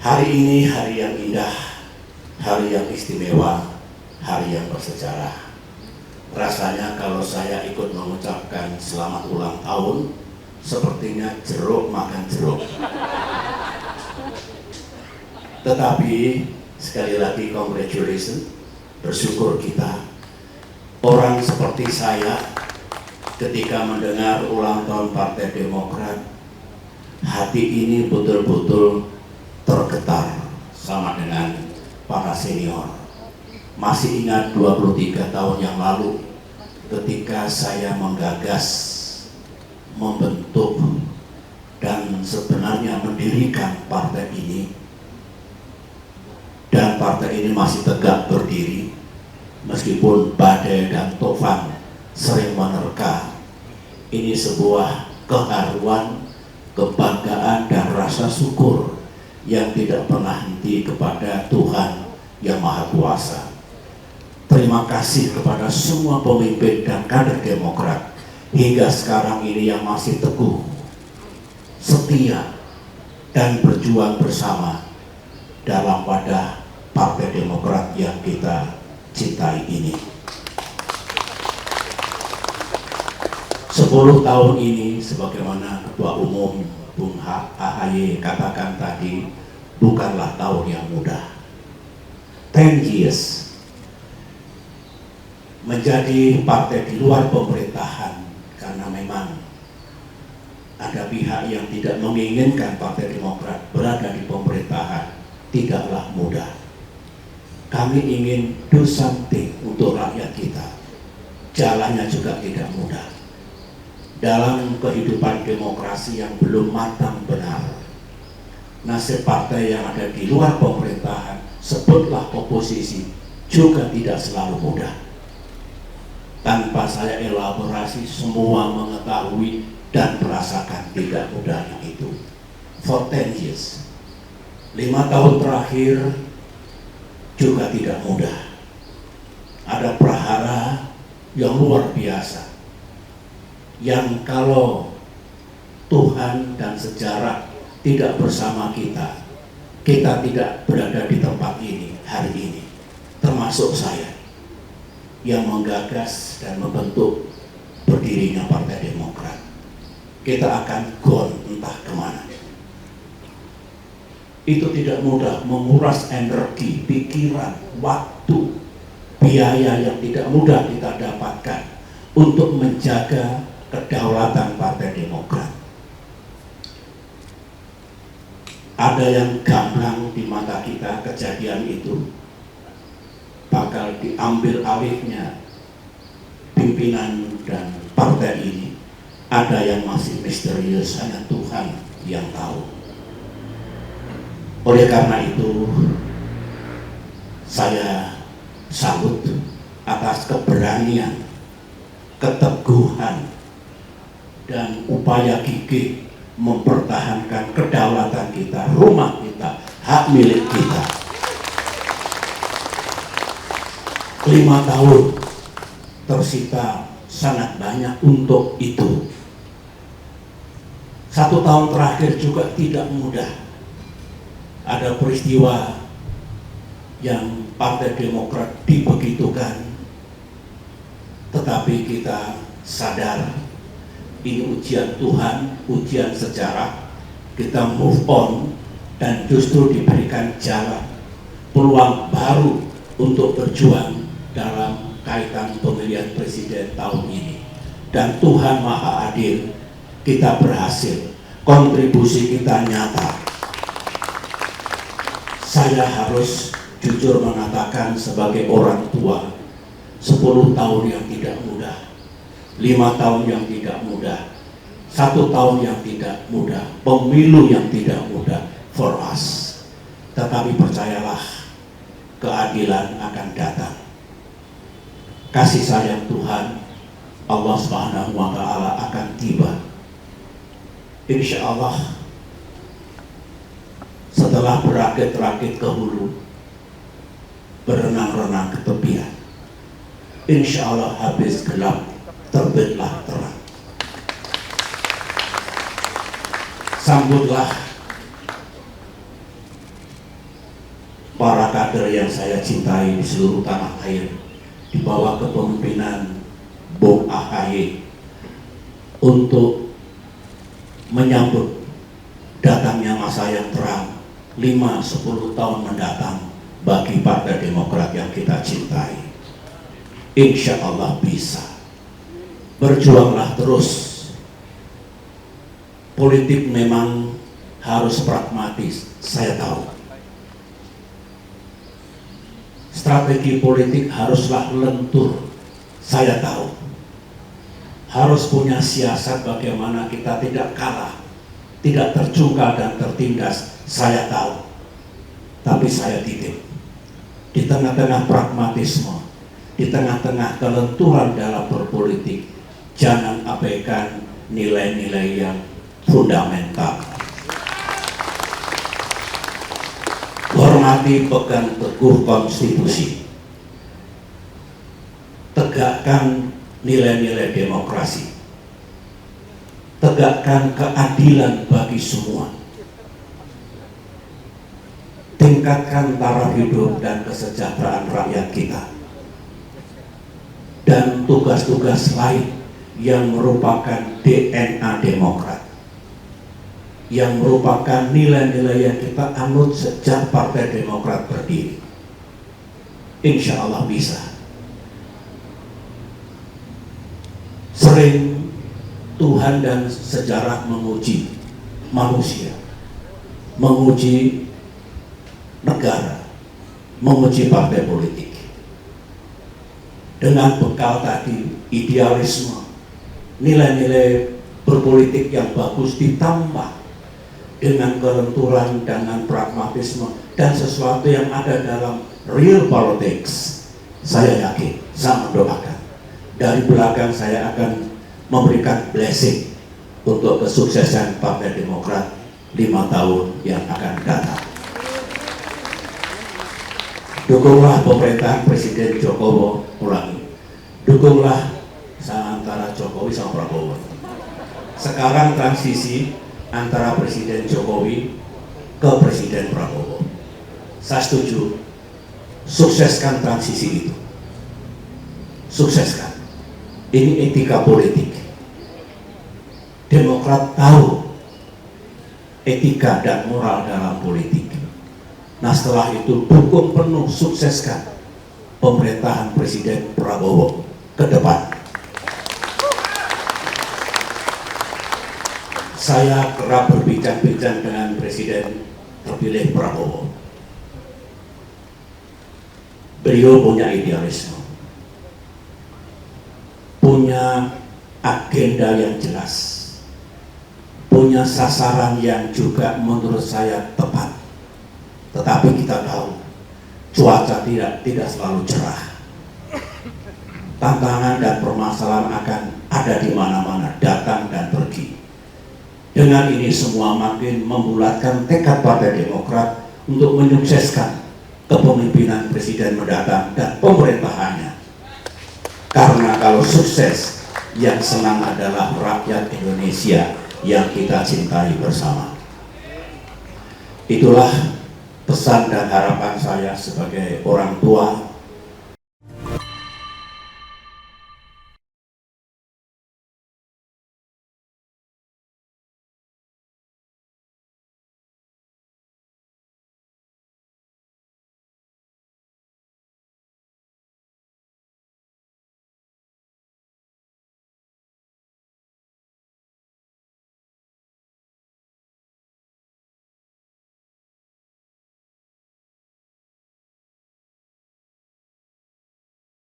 Hari ini hari yang indah, hari yang istimewa, hari yang bersejarah. Rasanya kalau saya ikut mengucapkan selamat ulang tahun, sepertinya jeruk makan jeruk. Tetapi sekali lagi congratulations, bersyukur kita. Orang seperti saya ketika mendengar ulang tahun Partai Demokrat, hati ini betul-betul tergetar sama dengan para senior. Masih ingat 23 tahun yang lalu ketika saya menggagas, membentuk, dan sebenarnya mendirikan partai ini. Dan partai ini masih tegak berdiri meskipun badai dan tofan sering menerka. Ini sebuah keharuan, kebanggaan, dan rasa syukur yang tidak pernah henti kepada Tuhan yang Maha Kuasa. Terima kasih kepada semua pemimpin dan kader Demokrat hingga sekarang ini yang masih teguh, setia, dan berjuang bersama dalam wadah Partai Demokrat yang kita cintai ini. 10 tahun ini sebagaimana Ketua Umum Bung AHY katakan tadi, bukanlah tahun yang mudah. 10 years menjadi partai di luar pemerintahan karena memang ada pihak yang tidak menginginkan Partai Demokrat berada di pemerintahan, tidaklah mudah. Kami ingin do something untuk rakyat kita, jalannya juga tidak mudah. Dalam kehidupan demokrasi yang belum matang benar, nasib partai yang ada di luar pemerintahan, sebutlah oposisi, juga tidak selalu mudah. Tanpa saya elaborasi, semua mengetahui dan merasakan tidak mudahnya itu. For 10 years, 5 tahun terakhir juga tidak mudah. Ada prahara yang luar biasa, yang kalau Tuhan dan sejarah tidak bersama kita, kita tidak berada di tempat ini hari ini. Termasuk saya yang menggagas dan membentuk berdirinya Partai Demokrat. Kita akan gone entah kemana. Itu tidak mudah, menguras energi, pikiran, waktu, biaya yang tidak mudah kita dapatkan untuk menjaga kedaulatan Partai Demokrat. Ada yang gamblang di mata kita, kejadian itu bakal diambil alihnya pimpinan dan partai ini. Ada yang masih misterius, hanya Tuhan yang tahu. Oleh karena itu, saya salut atas keberanian, keteguhan, dan upaya gigih mempertahankan kedaulatan kita, rumah kita, hak milik kita. 5 tahun tersita sangat banyak untuk itu. 1 tahun terakhir juga tidak mudah. Ada peristiwa yang Partai Demokrat dibegitukan, tetapi kita sadar ini ujian Tuhan, ujian sejarah. Kita move on dan justru diberikan jalan, peluang baru untuk berjuang dalam kaitan pemilihan presiden tahun ini. Dan Tuhan Maha Adil, kita berhasil, kontribusi kita nyata. Saya harus jujur mengatakan sebagai orang tua, 10 tahun yang tidak mudah, 5 tahun yang tidak mudah, 1 tahun yang tidak mudah, pemilu yang tidak mudah for us. Tetapi percayalah, keadilan akan datang. Kasih sayang Tuhan, Allah Subhanahu wa Ta'ala akan tiba. Insya Allah, setelah berakit-rakit ke hulu, berenang-renang ke tepian, insya Allah habis gelap, terbitlah terang. Sambutlah para kader yang saya cintai di seluruh tanah air, di bawah kepemimpinan Bung AHY, untuk menyambut datangnya masa yang terang 5-10 tahun mendatang bagi Partai Demokrat yang kita cintai. Insya Allah bisa. Berjuanglah terus. Politik memang harus pragmatis, saya tahu. Strategi politik haruslah lentur, saya tahu. Harus punya siasat bagaimana kita tidak kalah, tidak terjungkal dan tertindas, saya tahu. Tapi saya titip, di tengah-tengah pragmatisme, di tengah-tengah kelenturan dalam berpolitik, jangan abaikan nilai-nilai yang fundamental. Hormati, pegang teguh konstitusi. Tegakkan nilai-nilai demokrasi. Tegakkan keadilan bagi semua. Tingkatkan taraf hidup dan kesejahteraan rakyat kita. Dan tugas-tugas lain yang merupakan DNA Demokrat, yang merupakan nilai-nilai yang kita anut sejak Partai Demokrat berdiri. Insya Allah bisa. Sering Tuhan dan sejarah menguji manusia, menguji negara, menguji partai politik. Dengan bekal tadi, idealisme, nilai-nilai berpolitik yang bagus ditambah dengan kelenturan, dengan pragmatisme, dan sesuatu yang ada dalam real politics. Saya yakin, saya mendoakan, dari belakang saya akan memberikan blessing untuk kesuksesan Partai Demokrat 5 tahun yang akan datang. Dukunglah pemerintahan Presiden Jokowi, ulangi, dukunglah antara Jokowi sama Prabowo. Sekarang transisi antara Presiden Jokowi ke Presiden Prabowo. Saya setuju. Sukseskan transisi itu. Sukseskan. Ini etika politik. Demokrat tahu etika dan moral dalam politik. Nah, setelah itu dukung penuh, sukseskan pemerintahan Presiden Prabowo ke depan. Saya kerap berbincang-bincang dengan Presiden terpilih Prabowo. Beliau punya idealisme, punya agenda yang jelas, punya sasaran yang juga menurut saya tepat. Tetapi kita tahu cuaca tidak selalu cerah. Tantangan dan permasalahan akan ada di mana-mana, datang dan pergi. Dengan ini semua makin membulatkan tekad Partai Demokrat untuk menyukseskan kepemimpinan Presiden mendatang dan pemerintahannya. Karena kalau sukses, yang senang adalah rakyat Indonesia yang kita cintai bersama. Itulah pesan dan harapan saya sebagai orang tua